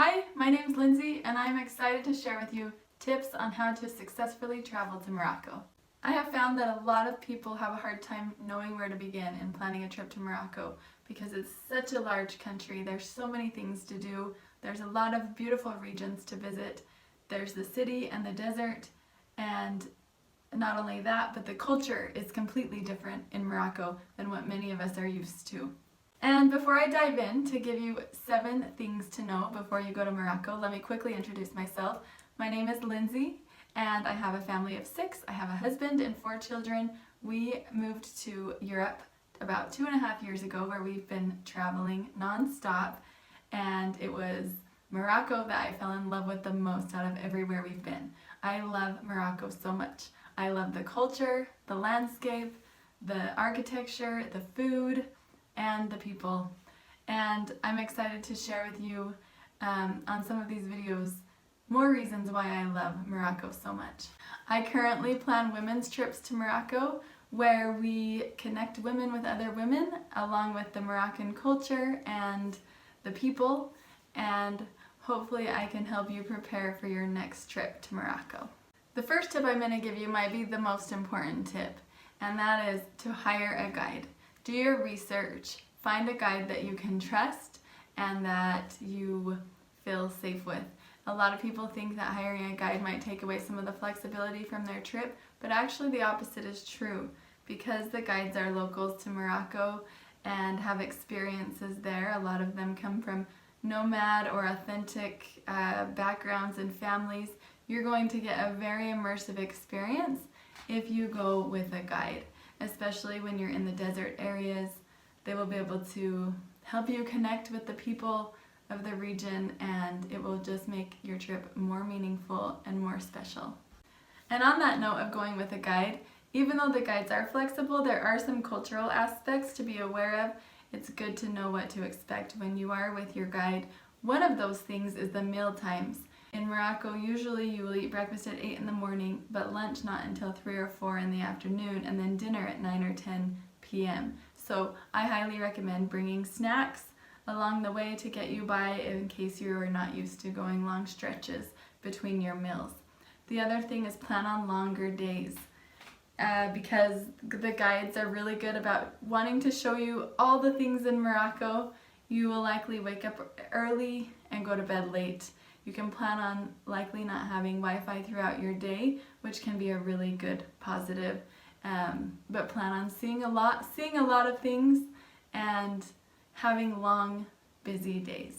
Hi, my name is Lindsay and I'm excited to share with you tips on how to successfully travel to Morocco. I have found that a lot of people have a hard time knowing where to begin in planning a trip to Morocco because it's such a large country. There's so many things to do. There's a lot of beautiful regions to visit. There's the city and the desert, and not only that, but the culture is completely different in Morocco than what many of us are used to. And before I dive in to give you 7 things to know before you go to Morocco, let me quickly introduce myself. My name is Lindsay and I have a family of 6. I have a husband and 4 children. We moved to Europe about 2.5 years ago, where we've been traveling non-stop, and it was Morocco that I fell in love with the most out of everywhere we've been. I love Morocco so much. I love the culture, the landscape, the architecture, the food, and the people, and I'm excited to share with you on some of these videos more reasons why I love Morocco so much. I currently plan women's trips to Morocco, where we connect women with other women along with the Moroccan culture and the people, and hopefully I can help you prepare for your next trip to Morocco. The first tip I'm going to give you might be the most important tip, and that is to hire a guide. Do your research, find a guide that you can trust and that you feel safe with. A lot of people think that hiring a guide might take away some of the flexibility from their trip, but actually the opposite is true. Because the guides are locals to Morocco and have experiences there, a lot of them come from nomad or authentic backgrounds and families, you're going to get a very immersive experience if you go with a guide. Especially when you're in the desert areas, they will be able to help you connect with the people of the region, and it will just make your trip more meaningful and more special. And on that note of going with a guide, even though the guides are flexible, there are some cultural aspects to be aware of. It's good to know what to expect when you are with your guide. One of those things is the meal times. In Morocco, usually you will eat breakfast at 8 in the morning, but lunch not until 3 or 4 in the afternoon, and then dinner at 9 or 10 p.m. So I highly recommend bringing snacks along the way to get you by in case you are not used to going long stretches between your meals. The other thing is plan on longer days, because the guides are really good about wanting to show you all the things in Morocco. You will likely wake up early and go to bed late. You can plan on likely not having Wi-Fi throughout your day, which can be a really good positive, but plan on seeing a lot of things and having long, busy days.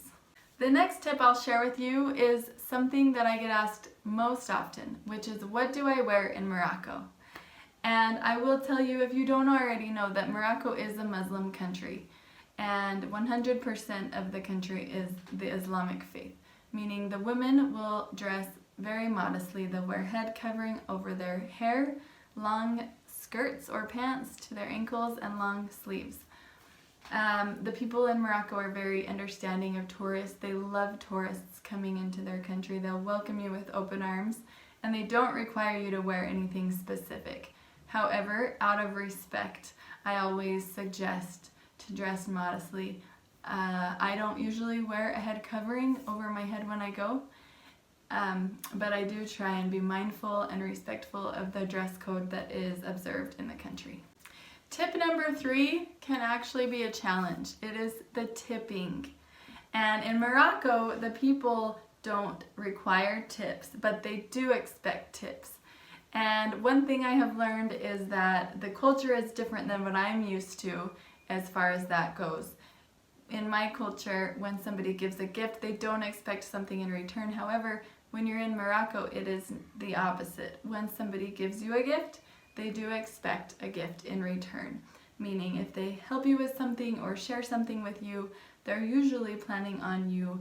The next tip I'll share with you is something that I get asked most often, which is, what do I wear in Morocco? And I will tell you, if you don't already know, that Morocco is a Muslim country, and 100% of the country is the Islamic faith. Meaning the women will dress very modestly. They'll wear head covering over their hair, long skirts or pants to their ankles, and long sleeves. The people in Morocco are very understanding of tourists. They love tourists coming into their country. They'll welcome you with open arms, and they don't require you to wear anything specific. However, out of respect, I always suggest to dress modestly. I don't usually wear a head covering over my head when I go, but I do try and be mindful and respectful of the dress code that is observed in the country. Tip number 3 can actually be a challenge. It is the tipping. And in Morocco, the people don't require tips, but they do expect tips. And one thing I have learned is that the culture is different than what I'm used to as far as that goes. In my culture, when somebody gives a gift, they don't expect something in return. However, when you're in Morocco, it is the opposite. When somebody gives you a gift, they do expect a gift in return. Meaning, if they help you with something or share something with you, they're usually planning on you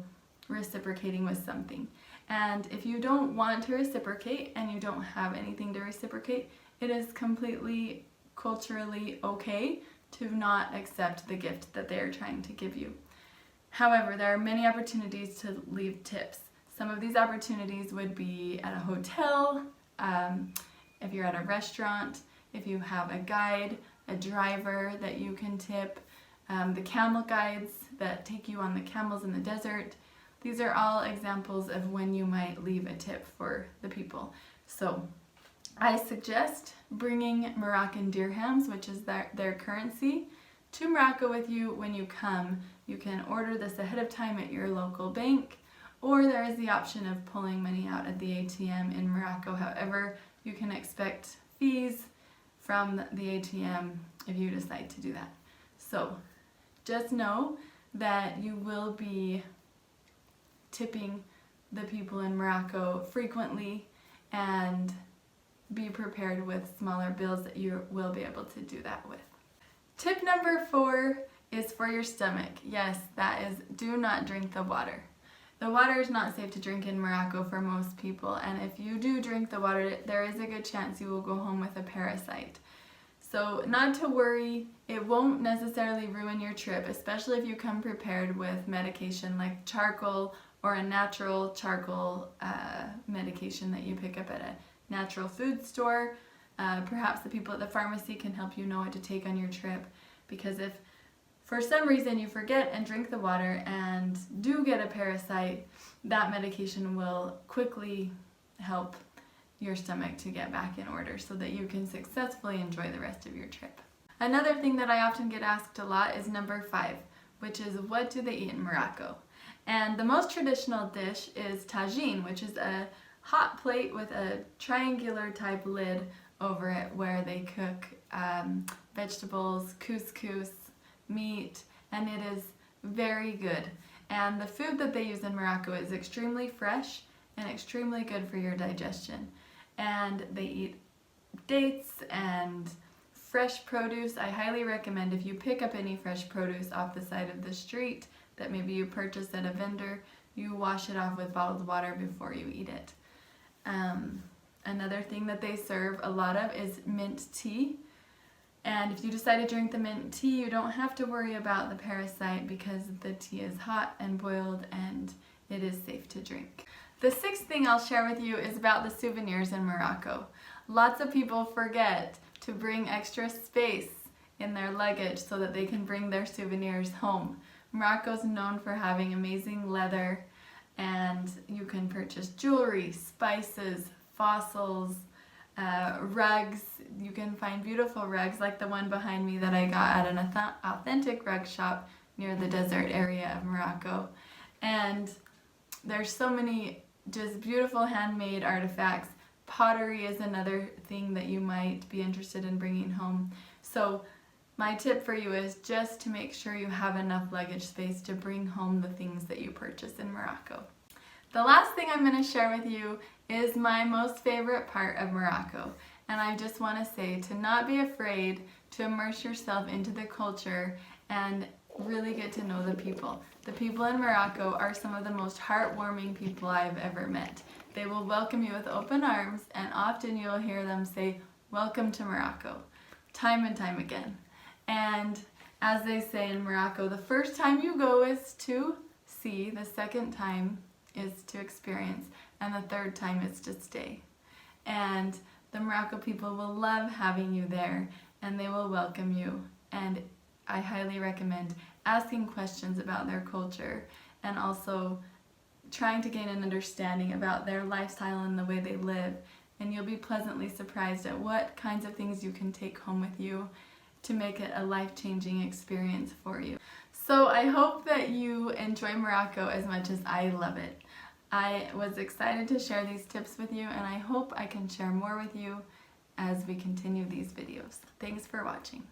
reciprocating with something. And if you don't want to reciprocate and you don't have anything to reciprocate, it is completely culturally okay to not accept the gift that they are trying to give you. However, there are many opportunities to leave tips. Some of these opportunities would be at a hotel, if you're at a restaurant, if you have a guide, a driver that you can tip, the camel guides that take you on the camels in the desert, These are all examples of when you might leave a tip for the people. So I suggest bringing Moroccan dirhams, which is their currency, to Morocco with you when you come. You can order this ahead of time at your local bank, or there is the option of pulling money out at the ATM in Morocco. However, you can expect fees from the ATM if you decide to do that. So just know that you will be tipping the people in Morocco frequently, and be prepared with smaller bills that you will be able to do that with. Tip number 4 is for your stomach. Yes, that is, do not drink the water. The water is not safe to drink in Morocco for most people, and if you do drink the water, there is a good chance you will go home with a parasite. So not to worry, it won't necessarily ruin your trip, especially if you come prepared with medication like charcoal or a natural charcoal medication that you pick up at a natural food store. Perhaps the people at the pharmacy can help you know what to take on your trip, because if for some reason you forget and drink the water and do get a parasite, that medication will quickly help your stomach to get back in order so that you can successfully enjoy the rest of your trip. Another thing that I often get asked a lot is number 5, which is what do they eat in Morocco? And the most traditional dish is tagine, which is a hot plate with a triangular type lid over it where they cook vegetables, couscous, meat, and it is very good. And the food that they use in Morocco is extremely fresh and extremely good for your digestion. And they eat dates and fresh produce. I highly recommend, if you pick up any fresh produce off the side of the street that maybe you purchase at a vendor, you wash it off with bottled water before you eat it. Another thing that they serve a lot of is mint tea. And if you decide to drink the mint tea, you don't have to worry about the parasite because the tea is hot and boiled and it is safe to drink. The 6th thing I'll share with you is about the souvenirs in Morocco. Lots of people forget to bring extra space in their luggage so that they can bring their souvenirs home. Morocco is known for having amazing leather, and you can purchase jewelry, spices, fossils, rugs. You can find beautiful rugs like the one behind me that I got at an authentic rug shop near the desert area of Morocco. And there's so many just beautiful handmade artifacts. Pottery is another thing that you might be interested in bringing home. So my tip for you is just to make sure you have enough luggage space to bring home the things that you purchase in Morocco. The last thing I'm going to share with you is my most favorite part of Morocco. And I just want to say to not be afraid to immerse yourself into the culture and really get to know the people. The people in Morocco are some of the most heartwarming people I've ever met. They will welcome you with open arms, and often you'll hear them say, "Welcome to Morocco," time and time again. And as they say in Morocco, the first time you go is to see, the second time is to experience, and the third time is to stay. And the Morocco people will love having you there, and they will welcome you. And I highly recommend asking questions about their culture and also trying to gain an understanding about their lifestyle and the way they live. And you'll be pleasantly surprised at what kinds of things you can take home with you to make it a life-changing experience for you. So I hope that you enjoy Morocco as much as I love it. I was excited to share these tips with you, and I hope I can share more with you as we continue these videos. Thanks for watching.